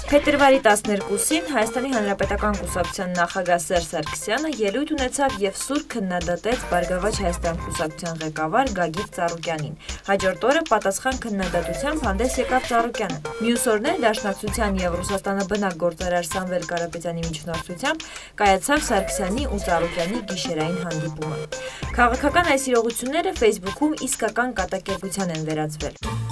Փետրվարի 12-ին Հայաստանի Հանրապետական կուսակցության նախագահ Սերժ Սարգսյանը ելույթ ունեցավ եւ սուր քննադատեց Բարգավաճ Հայաստան կուսակցության ղեկավար Գագիկ Ծառուկյանին։ Հաջորդ օրը պատասխան քննադատությամբ հանդես եկավ Ծառուկյանը։ Մյուս օրներ Դաշնակցության եւ Ռուսաստանը բնակ գործարար Սամվել Կարապետյանի միջնորդությամբ կայացավ Սարգսյանի ու Ծառուկյանի գիշերային հանդիպումը։ Քաղաքական այս իրողությունները Facebook-ում իսկական կատակերգության են վերածվել։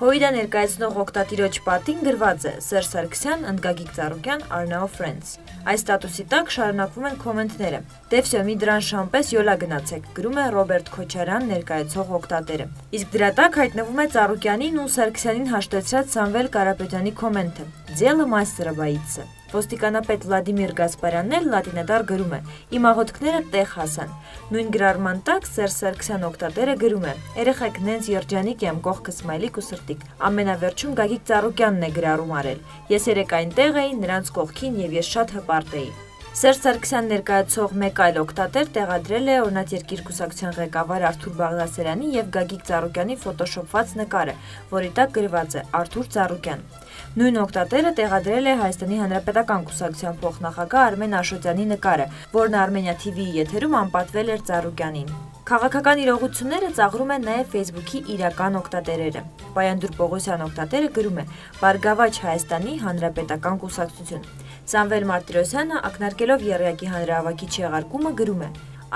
Հույդա ներկայացնող օգտատիրոջ պատին գրված է Սերժ Սարգսյան, Գագիկ Ծառուկյան, are now friends։ Այս ստատուսի տակ շարունակվում են կոմենտները։ Դե վсё, մի դրան շամպես յոլա գնացեք, գրում է Ռոբերտ Քոչարյան ներկայացող օգտատերը։ Իսկ դրա տակ հայտնվում է Ծառուկյանին ու Սարգսյանին հաշտեցրած Սամվել Կարապետյանի կոմենտը։ Ձելը մայստերը բայիցը։ Ոստիկանապետ Վլադիմիր Գասպարյանն էլ լատինադար գրում է. Իմ աղոթքները տեղ հասան։ Նույն գրառման տակ Սերժ Սարգսյան օգտատերը գրում է. Երեխեք նենց երջանիկ եմ, կողքը սմայլիկ ու սրտիկ։ Ամենավերջում Գագիկ Ծառուկյանն է գրառում արել։ Ես երեք այնտեղ էի, նրանց կողքին եւ ես շատ հպարտ էի։ Սերժ Սարգսյան ներկայացող մեկ այլ օգտատեր տեղադրել է Օրինաց երկիր կուսակցության ղեկավար Արթուր Բաղդասարյանի եւ Գագիկ Ծառուկյանի ֆոտոշոփված նկարը, որի տակ գրված է Արթուր Ծառուկյան։ Նույն օգտատերը տեղադրել է Հայաստանի Հանրապետական կուսակցության փոխնախագահ Արմեն Աշոտյանի նկարը, որն Armenia TV-ի եթերում անպատվել էր Ծառուկյանին։ Քաղաքական իրողությունները ծաղրում են նաև Facebook-ի իրական օգտատերերը։ Պայանդուր Պողոսյան օգտատերը գրում է. Բարգավաճ Հայաստանի Հանրապետական կուսակցություն։ Սամվել Մարտիրոսյանը ակնարկելով Եռյակի հանրահավաքի չեղարկումը գրում է.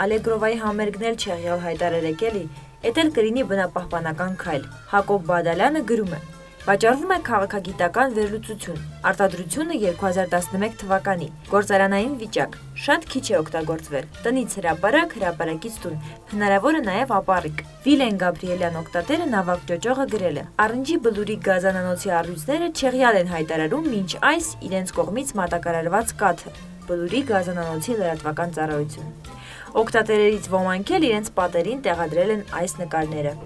Ալեգրովայի համերգն էլ չեղյալ հայտարարեք էլի, էդ էլ կլինի բնապահպանական քայլ։ Հակոբ Բադալյանը գրում է. Վաճառվում է քաղաքագիտական վերլուծություն, արտադրությունը 2011 թվականի, գործարանային վիճակ, շատ քիչ է օգտագործվել, տնից հրապարակ, հրապարակից տուն, հնարավոր է նաև ապառիկ։ Վիլեն Գաբրիելյան օգտատերը նավակ ճոճողը գրել է. Առնջի բլուրի գազանանոցի առյուծները չեղյալ են հայտարարում մինչ այս իրենց կողմից մատակարարված կաթը, բլուրի գազանանոցի լրատվական ծառայություն։ Օգտատերերից ոմանք էլ իրենց պատերին տեղադրել են այս նկարները։